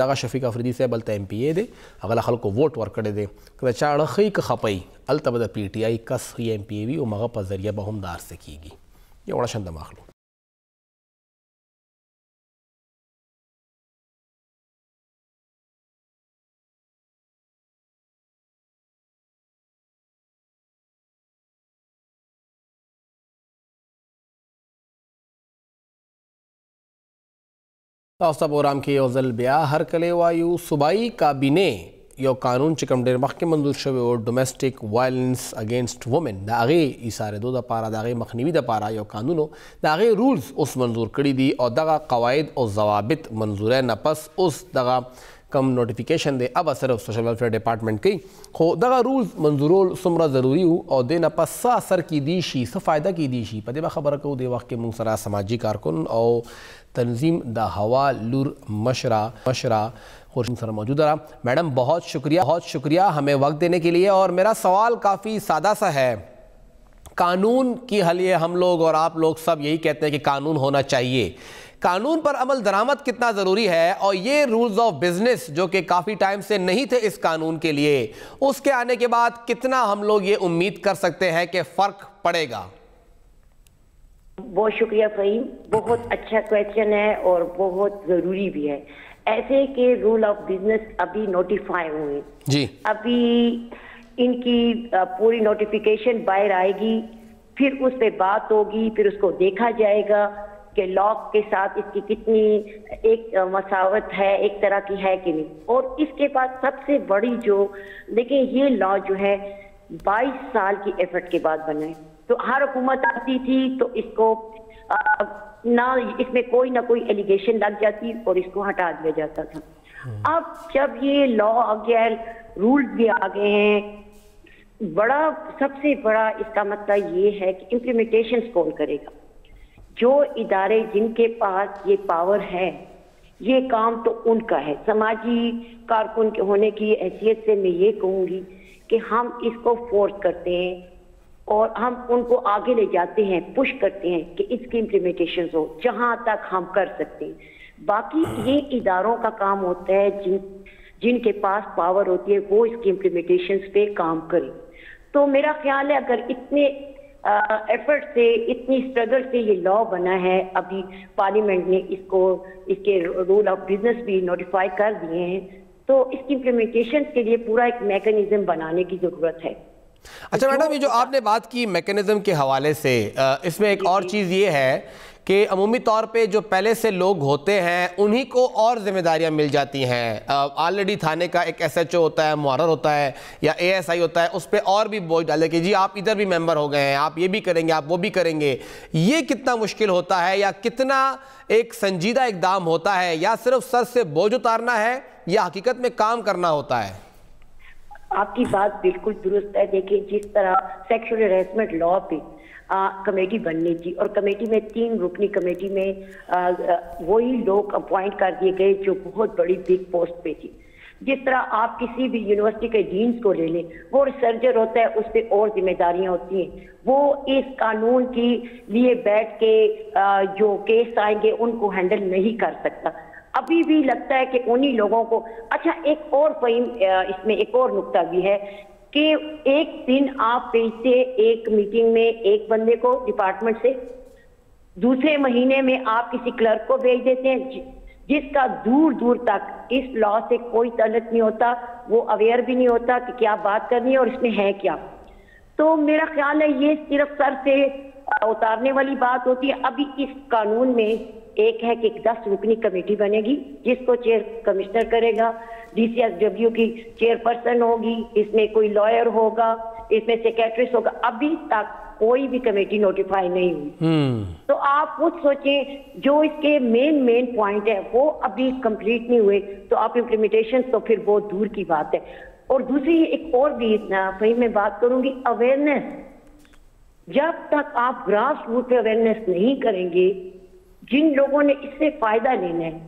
دغه شفیق افریدي صاحب هلته ایم پی ای دی هغه له خلکو ووټ ورکړی دی که د چا اړه ښیي که خپوي هلته به د پی ټي آی کس ښي ایم پی ای وي او هغه په ذریعه به هم دا هر څه کېږي یو وړه شنده ماخلو تاسو پروگرام کې یو ځل بیا هر کله وایو صوبایي کابینې یو قانون چې کوم ډېر مخکې منظور شوی او ډومestic وایلنس اگینسټ وومن د هغې ایثارېدو دپاره د هغې مخنیوي دپاره یو قانون د هغې رولز اوس منظور کړي دي او دغه قواعد او ضوابط منظوری نه پس اوس دغه کم نوټیفیکیشن دی اب صرف سوشل ویلفیئر ډپارټمنټ کوي خو دغه رولز منظورول څومره ضروري وو او دې نه پس څه اثر کیدی شي څه فایده کیدی شي په دې به خبره کوو دې وخت کې موږ سره سماجي کارکن او تنظیم د هوا لور مشرہ خورشید سر موجود رہا. میڈم بہت شکریہ ہمیں وقت دینے کے لیے. اور میرا سوال کافی سادہ سا ہے. قانون کی حلیے ہم لوگ اور آپ لوگ سب یہی کہتے ہیں کہ قانون ہونا چاہیے. قانون پر عمل درآمد کتنا ضروری ہے اور یہ رولز آف بزنس جو کہ کافی ٹائم سے نہیں تھے اس قانون کے لیے, اس کے آنے کے بعد کتنا ہم لوگ یہ امید کر سکتے ہیں کہ فرق پڑے گا؟ بہت شکریہ فہیم, بہت اچھا کویسچن ہے اور بہت ضروری بھی ہے. ایسے کہ رول آف بزنس ابھی نوٹیفائی ہوئے جی, ابھی ان کی پوری نوٹیفیکیشن باہر آئے گی, پھر اس پہ بات ہوگی, پھر اس کو دیکھا جائے گا کہ لا کے ساتھ اس کی کتنی ایک مساوت ہے, ایک طرح کی ہے کہ نہیں. اور اس کے بعد سب سے بڑی جو دیکھیں یہ لا جو ہے 22 سال کی ایفرٹ کے بعد بنا ہے. تو ہر حکومت آتی تھی تو اس کو نہ اس میں کوئی نہ کوئی ایلیگیشن لگ جاتی اور اس کو ہٹا دیا جاتا تھا. اب جب یہ لا آ گیا ہے, رولز بھی آ گئے ہیں, سب سے بڑا اس کا مطلب یہ ہے کہ امپلیمنٹیشن کون کرے گا. جو ادارے جن کے پاس یہ پاور ہے یہ کام تو ان کا ہے. سماجی کارکن کے ہونے کی حیثیت سے میں یہ کہوں گی کہ ہم اس کو فورس کرتے ہیں اور ہم ان کو آگے لے جاتے ہیں, پش کرتے ہیں کہ اس کی امپلیمنٹیشن ہو جہاں تک ہم کر سکتے ہیں. باقی یہ اداروں کا کام ہوتا ہے جن کے پاس پاور ہوتی ہے وہ اس کی امپلیمنٹیشن پہ کام کریں. تو میرا خیال ہے اگر اتنے ایفرٹ سے اتنی اسٹرگل سے یہ لا بنا ہے, ابھی پارلیمنٹ نے اس کے رول آف بزنس بھی نوٹیفائی کر دیے ہیں, تو اس کی امپلیمنٹیشن کے لیے پورا ایک میکینزم بنانے کی ضرورت ہے. اچھا میڈم, یہ جو آپ نے بات کی میکینزم کے حوالے سے, اس میں ایک اور چیز یہ ہے کہ عمومی طور پہ جو پہلے سے لوگ ہوتے ہیں انہی کو اور ذمہ داریاں مل جاتی ہیں. آلریڈی تھانے کا ایک SHO ہوتا ہے, مقرر ہوتا ہے, یا ASI ہوتا ہے, اس پہ اور بھی بوجھ ڈالے کہ جی آپ ادھر بھی ممبر ہو گئے ہیں, آپ یہ بھی کریں گے, آپ وہ بھی کریں گے. یہ کتنا مشکل ہوتا ہے یا کتنا ایک سنجیدہ اقدام ہوتا ہے, یا صرف سر سے بوجھ اتارنا ہے یا حقیقت میں کام کرنا ہوتا ہے؟ آپ کی بات بالکل درست ہے. دیکھیں جس طرح سیکشول ہراسمنٹ لا پہ کمیٹی بننی تھی اور کمیٹی میں 3 رکنی کمیٹی میں وہی لوگ اپوائنٹ کر دیے گئے جو بہت بڑی بگ پوسٹ پہ تھی. جس طرح آپ کسی بھی یونیورسٹی کے ڈینس کو لے لیں, وہ ریسرچر ہوتا ہے, اس پہ اور ذمہ داریاں ہوتی ہیں, وہ اس قانون کے لیے بیٹھ کے جو کیس آئیں گے ان کو ہینڈل نہیں کر سکتا. ابھی بھی لگتا ہے کہ انہی لوگوں کو. اچھا ایک اور فہیم اس میں ایک اور نقطہ بھی ہے کہ ایک دن آپ بھیجتے ایک میٹنگ میں ایک بندے کو ڈپارٹمنٹ سے, دوسرے مہینے میں آپ کسی کلرک کو بھیج دیتے ہیں جس کا دور دور تک اس لا سے کوئی تعلق نہیں ہوتا, وہ اویئر بھی نہیں ہوتا کہ کیا بات کرنی ہے اور اس میں ہے کیا. تو میرا خیال ہے یہ صرف سر سے اتارنے والی بات ہوتی ہے. ابھی اس قانون میں ایک ہے کہ 10 رکنی کمیٹی بنے گی جس کو چیئر کمشنر کرے گا, DCSW کی چیئر پرسن ہوگی, اس میں کوئی لائر ہوگا, اس میں سیکریٹریس ہوگا. ابھی تک کوئی بھی کمیٹی نوٹیفائی نہیں ہوئی. تو آپ خود سوچیں جو اس کے مین پوائنٹ ہے وہ ابھی کمپلیٹ نہیں ہوئے, تو آپ امپلیمنٹیشن تو پھر بہت دور کی بات ہے. اور دوسری ایک اور بھی فہیم میں بات کروں گی, اویئرنیس. جب تک آپ گراس روٹ پہ اویئرنیس نہیں کریں گے, جن لوگوں نے اس سے فائدہ لینا ہے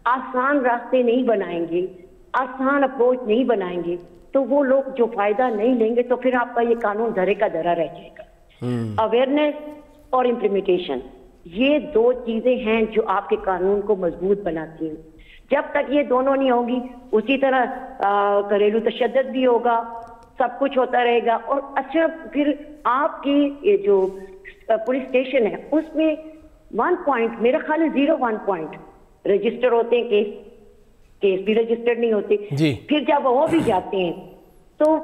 آسان راستے نہیں بنائیں گے, آسان اپروچ نہیں بنائیں گے, تو وہ لوگ جو فائدہ نہیں لیں گے تو پھر آپ کا یہ قانون دھرے کا دھرا رہ جائے گا. اویئرنیس اور امپلیمنٹیشن یہ 2 چیزیں ہیں جو آپ کے قانون کو مضبوط بناتی ہیں. جب تک یہ دونوں نہیں ہوگی, اسی طرح گھریلو تشدد بھی ہوگا, سب کچھ ہوتا رہے گا. اور اچھا پھر آپ کی جو پولیس اسٹیشن ہے اس میں 1 پوائنٹ میرا خیال ہے 0.1 پوائنٹ رجسٹر ہوتے ہیں, کیس بھی رجسٹر نہیں ہوتے. پھر جب وہ بھی جاتے ہیں تو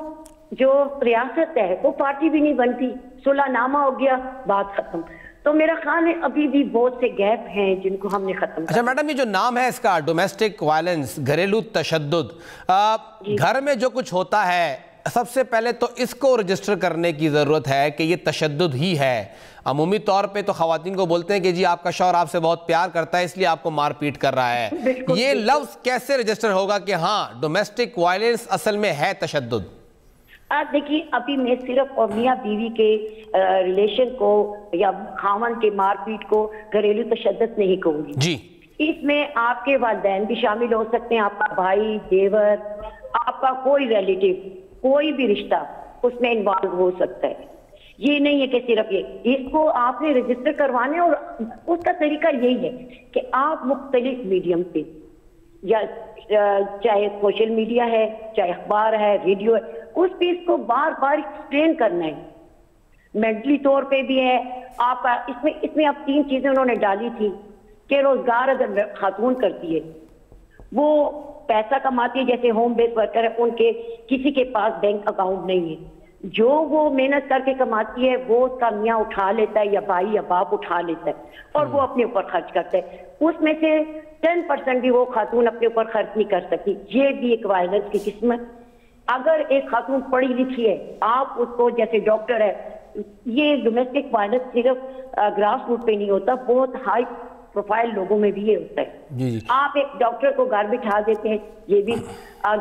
جو ریاست ہے وہ پارٹی بھی نہیں بنتی, صلح نامہ ہو گیا, بات ختم. تو میرا خیال ہے ابھی بھی بہت سے گیپ ہیں جن کو ہم نے ختم اچھا میڈم، یہ جو نام ہے اس کا ڈومیسٹک وائلنس، گھریلو تشدد، گھر میں جو کچھ ہوتا ہے سب سے پہلے تو اس کو رجسٹر کرنے کی ضرورت ہے کہ یہ تشدد ہی ہے. عمومی طور پہ تو خواتین کو بولتے ہیں کہ جی آپ کا شوہر آپ سے بہت پیار کرتا ہے اس لیے آپ کو مار پیٹ کر رہا ہے. یہ لفظ کیسے رجسٹر ہوگا کہ ہاں ڈومیسٹک وائلنس اصل میں ہے تشدد؟ دیکھیے ابھی میں صرف اور میاں بیوی کے ریلیشن کو یا خاوند کے مار پیٹ کو گھریلو تشدد نہیں کہوں گی جی. اس میں آپ کے والدین بھی شامل ہو سکتے ہیں، آپ کا بھائی، دیور، آپ کا کوئی ریلیٹیو، کوئی بھی رشتہ اس میں انوالو ہو سکتا ہے. یہ نہیں ہے کہ صرف یہ، اس کو آپ نے رجسٹر کروانے، اور اس کا طریقہ یہی ہے کہ آپ مختلف میڈیم پہ، یا چاہے سوشل میڈیا ہے، چاہے اخبار ہے، ریڈیو ہے، اس پہ اس کو بار بار ایکسپلین کرنا ہے. مینٹلی طور پہ بھی ہے. آپ اس میں آپ 3 چیزیں انہوں نے ڈالی تھی کہ روزگار اگر خاتون کرتی ہے، وہ پیسہ کماتی ہے، جیسے ہوم بیس ورکر ہے، ان کے کسی کے پاس بینک اکاؤنٹ نہیں ہے، جو وہ محنت کر کے کماتی ہے وہ اس کا میاں اٹھا لیتا ہے یا بھائی یا باپ اٹھا لیتا ہے اور وہ اپنے اوپر خرچ کرتا ہے. اس میں سے 10% بھی وہ خاتون اپنے اوپر خرچ نہیں کر سکتی. یہ بھی ایک وائلنس کی قسم ہے. اگر ایک خاتون پڑھی لکھی ہے، آپ اس کو جیسے ڈاکٹر ہے، یہ ڈومیسٹک وائلنس صرف گراس روٹ پہ نہیں ہوتا، بہت ہائی پروفائل لوگوں میں بھی یہ ہوتا ہے. آپ ایک ڈاکٹر کو گھر بٹھا دیتے ہیں، یہ بھی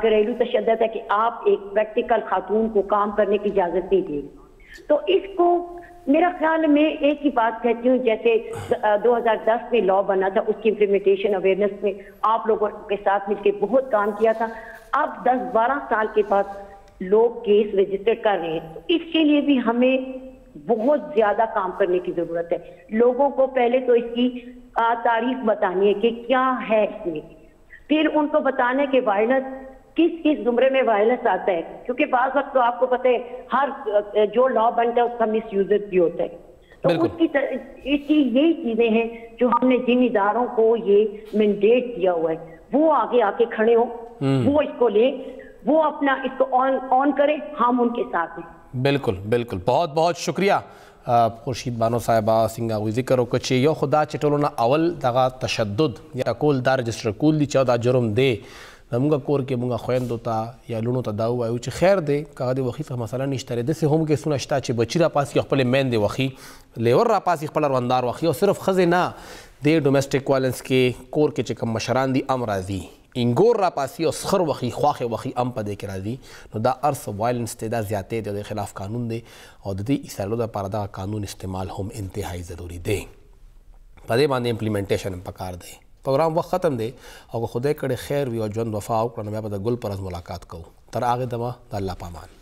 گھریلو تشدد ہے کہ آپ ایک پریکٹیکل خاتون کو کام کرنے کی اجازت نہیں دیں. تو اس کو میرا خیال میں ایک ہی بات کہتی ہوں، جیسے 2010 میں لا بنا تھا، اس کی امپلیمنٹیشن اویئرنیس میں آپ لوگوں کے ساتھ مل کے بہت کام کیا تھا. اب 10-12 سال کے بعد لوگ کیس رجسٹر کر رہے ہیں. تو اس کے لیے بھی ہمیں بہت زیادہ کام کرنے کی ضرورت ہے. لوگوں کو پہلے تو اس کی تاریخ بتانی ہے کہ کیا ہے اس میں، پھر ان کو بتانے کہ وائلنس کس زمرے میں وائلنس آتا ہے، کیونکہ بعض وقت تو آپ کو پتہ ہے ہر جو لا بنتا ہے اس کا مس یوز بھی ہوتا ہے. تو اس کی یہی چیزیں ہیں جو ہم نے جن اداروں کو یہ مینڈیٹ دیا ہوا ہے وہ آگے آ کے کھڑے ہوں، وہ اس کو لیں، وہ اپنا اس کو آن کریں، ہم ان کے ساتھ ہیں. بالکل بالکل. بہت بہت شکریہ خورشید بانو صاحبہ سنگا ہوئی ذکر وکړه یو خدا چې ټولو نه اول دغه تشدد یا کول دا رجسټر کول دي چې دا جرم دی زموږ کور کې موږ خویندو ته یا لونو ته دا ووایو چې خیر دی که د وخي څخه مسله نشته دی. داسې هم کیسونه شته چې بچي راپاسي خپلې میندې وخي، لیور راپاسي خپل روندار وخي، او صرف ښځې نه د ډومیسټک وایلنس کې کور کې چې کوم مشران دي ام راځي، انګور راپاسي او سخر وخي خواښې وخي ام په دې کې راځي. نو دا ارس وایلنس دی، دا زیاتې دی، د خلاف قانون دی او د دې ایستلو دپاره دغه قانون استعمال هم انتهایی ضروري دی. په دې باندې امپلیمنټیشن هم پکار دی. پروګرام وخت ختم دی او که خدای کړی خیر وي او ژوند وفا وکړه نو بیا به د ګل پر ورځ ملاقات کوو. تر هغې دمه د الله پامان.